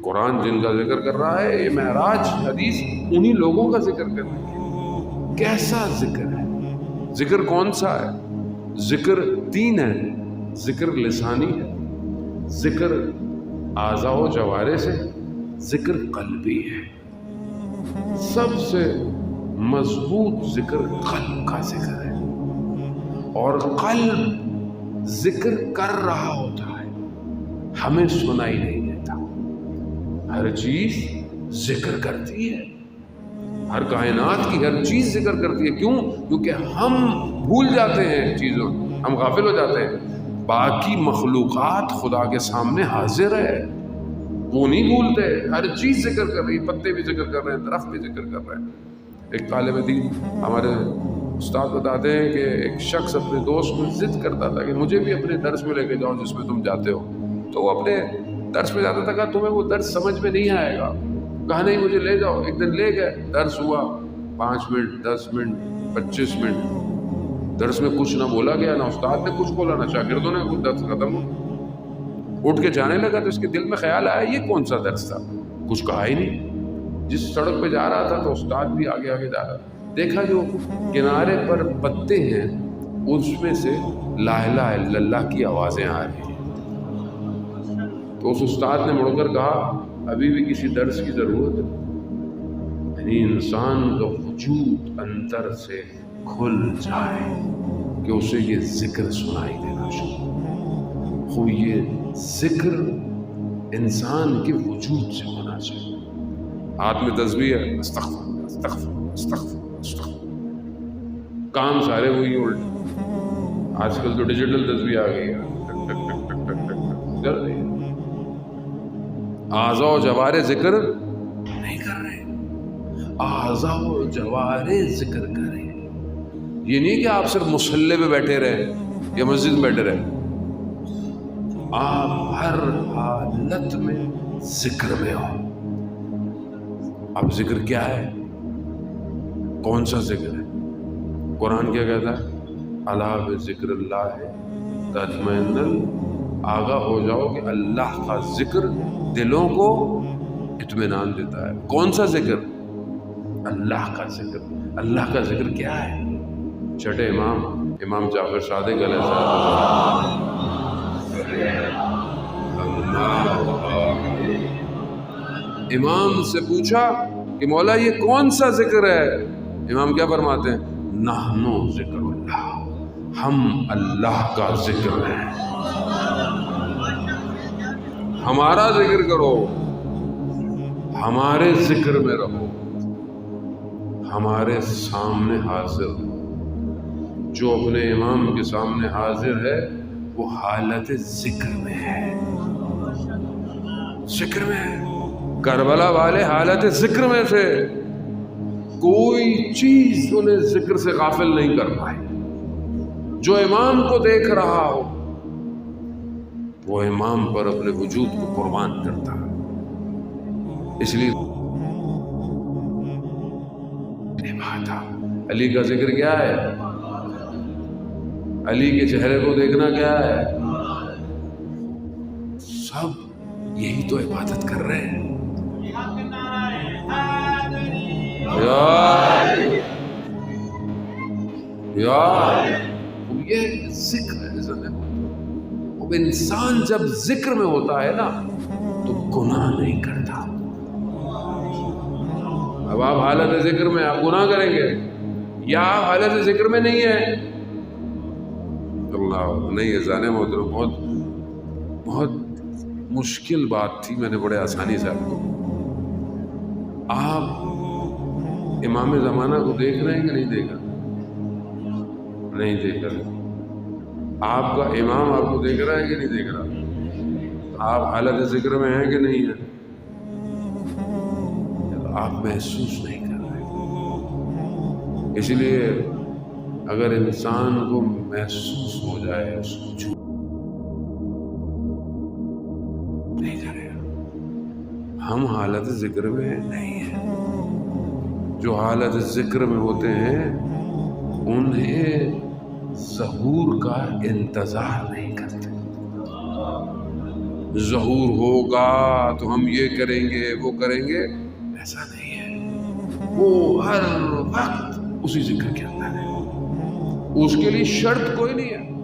قرآن جن کا ذکر کر رہا ہے، یہ معراج حدیث انہی لوگوں کا ذکر کر رہی ہے۔ کیسا ذکر ہے؟ ذکر کون سا ہے؟ ذکر تین ہے، ذکر لسانی ہے، ذکر اعضاء و جوارح سے، ذکر قلبی ہے۔ سب سے مضبوط ذکر قلب کا ذکر ہے، اور قلب ذکر کر رہا ہوتا ہے، ہمیں سنائی نہیں دیتا۔ ہر چیز ذکر کرتی ہے، ہر کائنات کی ہر چیز ذکر کرتی ہے۔ کیوں؟ کیونکہ ہم بھول جاتے ہیں چیزوں، ہم غافل ہو جاتے ہیں۔ باقی مخلوقات خدا کے سامنے حاضر ہے، وہ نہیں بھولتے، ہر چیز ذکر کر رہی ہے، پتے بھی ذکر کر رہے ہیں، درخت بھی ذکر کر رہے ہیں۔ ایک طالب دین ہمارے استاد بتاتے ہیں کہ ایک شخص اپنے دوست کو ضد کرتا تھا کہ مجھے بھی اپنے درس میں لے کے جاؤ جس میں تم جاتے ہو، تو وہ اپنے درس میں جاتا تھا، کہا تمہیں وہ درس سمجھ میں نہیں آئے گا، کہا نہیں مجھے لے جاؤ۔ ایک دن لے گئے، درس ہوا 5 منٹ 10 منٹ 25 منٹ، درس میں کچھ نہ بولا گیا، نہ استاد نے کچھ بولا، نہ شاگردوں نے کچھ، درس ختم ہو۔ اٹھ کے جانے لگا تو اس کے دل میں خیال آیا یہ کون سا درس تھا، کچھ کہا ہی نہیں۔ جس سڑک پہ جا رہا تھا تو استاد بھی آگے آگے جا رہا تھا، دیکھا جو کنارے پر پتے ہیں اس میں سے لا الہ الا اللہ کی آوازیں آ رہی ہیں۔ تو اس استاد نے مڑ کر کہا ابھی بھی کسی درس کی ضرورت ہے؟ یعنی انسان کا وجود اندر سے کھل جائے کہ اسے یہ ذکر سنائی دینا شروع۔ خوب یہ ذکر انسان کے وجود سے ہونا چاہیے۔ ہاتھ میں تسبیح ہے، استغفر استغفر استغفر استغفر، کام سارے وہی الٹ۔ آج کل تو ڈیجیٹل تسبیح آ گئی ہے، ٹک ٹک ٹک ٹک ٹک ٹک کر رہی ہے، اعضاء و جوارح ذکر نہیں کر رہے، اعضاء و جوارح ذکر کر رہے ہیں۔ یہ نہیں کہ آپ صرف مصلی پہ بیٹھے رہے یا مسجد میں بیٹھے رہے، آپ ہر حالت میں ذکر میں ہو۔ اب ذکر کیا ہے؟ کون سا ذکر ہے؟ قرآن کیا کہتا ہے؟ الا بذکر اللہ تطمئن القلوب، آگاہ ہو جاؤ کہ اللہ کا ذکر دلوں کو اطمینان دیتا ہے۔ کون سا ذکر؟ اللہ کا ذکر۔ اللہ کا ذکر کیا ہے؟ چھٹے امام جعفر صادق علیہ السلام امام سے پوچھا کہ مولا یہ کون سا ذکر ہے؟ امام کیا فرماتے ہیں؟ نحنو ذکر اللہ، ہم اللہ کا ذکر ہے، ہمارا ذکر کرو، ہمارے ذکر میں رہو، ہمارے سامنے حاضر ہو۔ جو اپنے امام کے سامنے حاضر ہے وہ حالت ذکر میں ہے، ذکر میں ہے۔ کربلا والے حالت ذکر میں تھے، کوئی چیز انہیں ذکر سے غافل نہیں کر پائی۔ جو امام کو دیکھ رہا ہو وہ امام پر اپنے وجود کو قربان کرتا ہے۔ اس لیے علی کا ذکر کیا ہے؟ علی کے چہرے کو دیکھنا کیا ہے؟ سب یہی تو عبادت کر رہے ہیں۔ یہ ذکر ہے۔ اب انسان جب ذکر میں ہوتا ہے نا تو گناہ نہیں کرتا۔ اب آپ حالت ذکر میں آپ گناہ کریں گے، یا آپ حالت ذکر میں نہیں ہیں؟ اللہ نہیں ہے جانے محترم، بہت مشکل بات تھی، میں نے بڑے آسانی سے آپ کو۔ آپ امام زمانہ کو دیکھ رہے ہیں کہ نہیں دیکھ رہے؟ نہیں دیکھ رہے۔ آپ کا امام آپ کو دیکھ رہا ہے کہ نہیں دیکھ رہا؟ آپ حالت ذکر میں ہیں کہ نہیں ہیں؟ آپ محسوس نہیں کر رہے۔ اس لیے اگر انسان کو محسوس ہو جائے اس کو نہیں کرے گا۔ ہم حالت ذکر میں نہیں ہیں۔ جو حالت ذکر میں ہوتے ہیں انہیں ظہور کا انتظار نہیں کرتے۔ ظہور ہوگا تو ہم یہ کریں گے وہ کریں گے، ایسا نہیں ہے۔ وہ ہر وقت اسی ذکر کے اندر ہے، اس کے لیے شرط کوئی نہیں ہے۔